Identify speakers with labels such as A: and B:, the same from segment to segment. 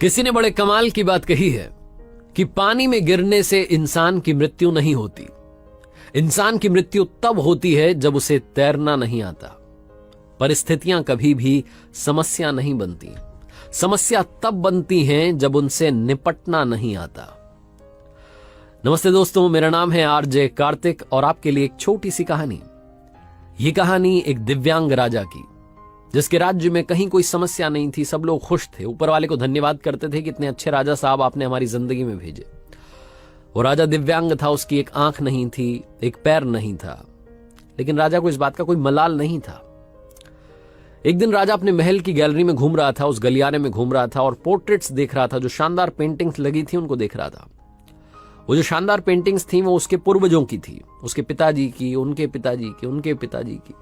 A: किसी ने बड़े कमाल की बात कही है कि पानी में गिरने से इंसान की मृत्यु नहीं होती। इंसान की मृत्यु तब होती है जब उसे तैरना नहीं आता। परिस्थितियां कभी भी समस्या नहीं बनती। समस्या तब बनती हैं जब उनसे निपटना नहीं आता। नमस्ते दोस्तों, मेरा नाम है आरजे कार्तिक और आपके लिए एक छोटी सी कहानी। यह कहानी एक दिव्यांग राजा की, जिसके राज्य में कहीं कोई समस्या नहीं थी। सब लोग खुश थे, ऊपर वाले को धन्यवाद करते थे कि इतने अच्छे राजा साहब आपने हमारी जिंदगी में भेजे। वो राजा दिव्यांग था, उसकी एक आंख नहीं थी, एक पैर नहीं था, लेकिन राजा को इस बात का कोई मलाल नहीं था। एक दिन राजा अपने महल की गैलरी में घूम रहा था, उस गलियारे में घूम रहा था और पोर्ट्रेट्स देख रहा था। जो शानदार पेंटिंग्स लगी थी उनको देख रहा था। वो जो शानदार पेंटिंग्स थी वो उसके पूर्वजों की थी, उसके पिताजी की, उनके पिताजी की, उनके पिताजी की।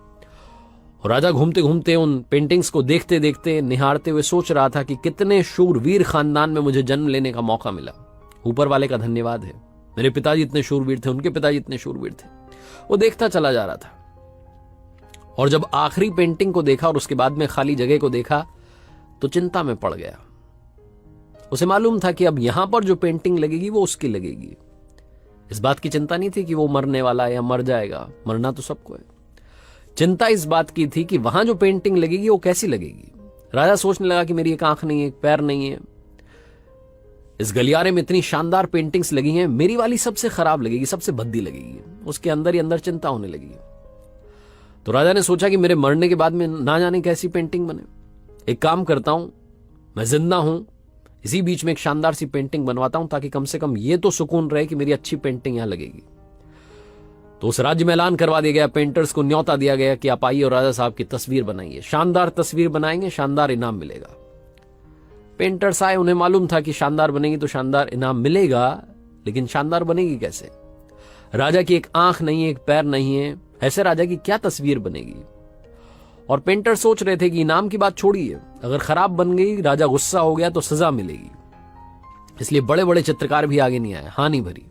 A: और राजा घूमते घूमते उन पेंटिंग्स को देखते देखते, निहारते हुए सोच रहा था कि कितने शूरवीर खानदान में मुझे जन्म लेने का मौका मिला। ऊपर वाले का धन्यवाद है, मेरे पिताजी इतने शूरवीर थे, उनके पिताजी इतने शूरवीर थे। वो देखता चला जा रहा था और जब आखिरी पेंटिंग को देखा और उसके बाद में खाली जगह को देखा तो चिंता में पड़ गया। उसे मालूम था कि अब यहां पर जो पेंटिंग लगेगी वो उसकी लगेगी। इस बात की चिंता नहीं थी कि वो मरने वाला है या मर जाएगा, मरना तो सबको है। चिंता इस बात की थी कि वहां जो पेंटिंग लगेगी वो कैसी लगेगी। राजा सोचने लगा कि मेरी एक आंख नहीं है, एक पैर नहीं है, इस गलियारे में इतनी शानदार पेंटिंग्स लगी हैं, मेरी वाली सबसे खराब लगेगी, सबसे भद्दी लगेगी। उसके अंदर ही अंदर चिंता होने लगी। तो राजा ने सोचा कि मेरे मरने के बाद में ना जाने कैसी पेंटिंग बने। एक काम करता हूं, मैं जिंदा हूं, इसी बीच में एक शानदार सी पेंटिंग बनवाता हूं ताकि कम से कम ये तो सुकून रहे कि मेरी अच्छी पेंटिंग यहां लगेगी। तो उस राज्य में ऐलान करवा दिया गया, पेंटर्स को न्योता दिया गया कि आप आइए और राजा साहब की तस्वीर बनाइए। शानदार तस्वीर बनाएंगे, शानदार इनाम मिलेगा। पेंटर्स आए, उन्हें मालूम था कि शानदार बनेगी तो शानदार इनाम मिलेगा, लेकिन शानदार बनेगी कैसे? राजा की एक आंख नहीं है, एक पैर नहीं है, ऐसे राजा की क्या तस्वीर बनेगी? और पेंटर सोच रहे थे कि इनाम की बात छोड़िए, अगर खराब बन गई, राजा गुस्सा हो गया तो सजा मिलेगी। इसलिए बड़े बड़े चित्रकार भी आगे नहीं आए, हानि भरी।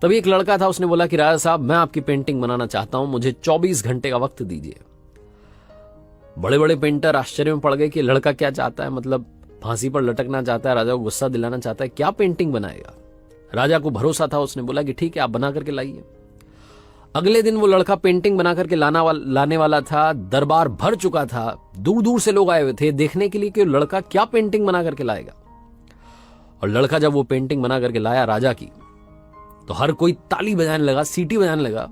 A: तभी एक लड़का था, उसने बोला कि राजा साहब, मैं आपकी पेंटिंग बनाना चाहता हूं, मुझे 24 घंटे का वक्त दीजिए। बड़े बड़े पेंटर आश्चर्य में पड़ गए कि लड़का क्या चाहता है, मतलब फांसी पर लटकना चाहता है, राजा को गुस्सा दिलाना चाहता है, क्या पेंटिंग बनाएगा? राजा को भरोसा था, उसने बोला कि ठीक है, आप बना करके लाइए। अगले दिन वो लड़का पेंटिंग बना करके लाने वाला था। दरबार भर चुका था, दूर दूर से लोग आए हुए थे देखने के लिए कि लड़का क्या पेंटिंग बना करके लाएगा। और लड़का जब वो पेंटिंग बना करके लाया राजा की, तो हर कोई ताली बजाने लगा, सीटी बजाने लगा।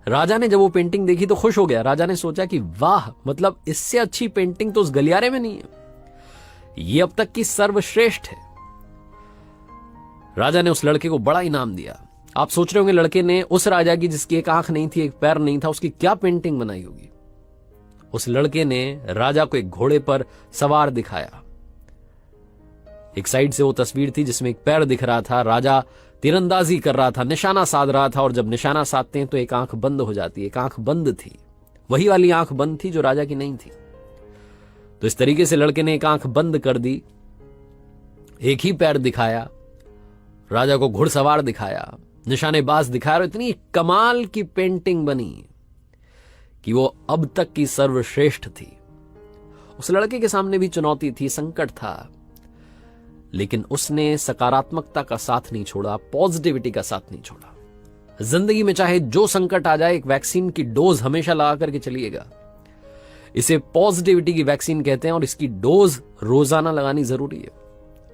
A: राजा ने जब वो पेंटिंग देखी तो खुश हो गया। राजा ने सोचा कि वाह, मतलब इससे अच्छी पेंटिंग तो उस गलियारे में नहीं है, ये अब तक की सर्वश्रेष्ठ है। राजा ने उस लड़के को बड़ा इनाम दिया। आप सोच रहे होंगे लड़के ने उस राजा की जिसकी एक आंख नहीं थी, एक पैर नहीं था, उसकी क्या पेंटिंग बनाई होगी? उस लड़के ने राजा को एक घोड़े पर सवार दिखाया। एक साइड से वो तस्वीर थी जिसमें एक पैर दिख रहा था, राजा तीरंदाजी कर रहा था, निशाना साध रहा था। और जब निशाना साधते हैं तो एक आंख बंद हो जाती है, एक आंख बंद थी, वही वाली आंख बंद थी जो राजा की नहीं थी। तो इस तरीके से लड़के ने एक आंख बंद कर दी, एक ही पैर दिखाया, राजा को घुड़सवार दिखाया, निशानेबाज दिखाया, और इतनी कमाल की पेंटिंग बनी कि वो अब तक की सर्वश्रेष्ठ थी। उस लड़के के सामने भी चुनौती थी, संकट था, लेकिन उसने सकारात्मकता का साथ नहीं छोड़ा, पॉजिटिविटी का साथ नहीं छोड़ा। जिंदगी में चाहे जो संकट आ जाए, एक वैक्सीन की डोज हमेशा लगा करके चलिएगा। इसे पॉजिटिविटी की वैक्सीन कहते हैं और इसकी डोज रोजाना लगानी जरूरी है।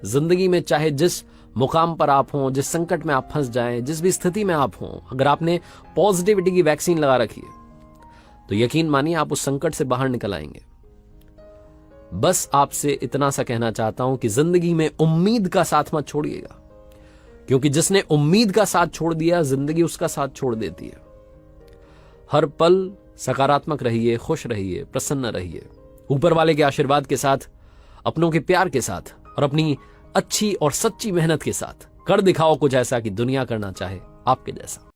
A: जिंदगी में चाहे जिस मुकाम पर आप हों, जिस संकट में आप फंस जाएं, जिस भी स्थिति में आप हों, अगर आपने पॉजिटिविटी की वैक्सीन लगा रखी है तो यकीन मानिए आप उस संकट से बाहर निकल आएंगे। बस आपसे इतना सा कहना चाहता हूं कि जिंदगी में उम्मीद का साथ मत छोड़िएगा, क्योंकि जिसने उम्मीद का साथ छोड़ दिया, जिंदगी उसका साथ छोड़ देती है। हर पल सकारात्मक रहिए, खुश रहिए, प्रसन्न रहिए, ऊपर वाले के आशीर्वाद के साथ, अपनों के प्यार के साथ और अपनी अच्छी और सच्ची मेहनत के साथ कर दिखाओ कुछ ऐसा कि दुनिया करना चाहे आपके जैसा।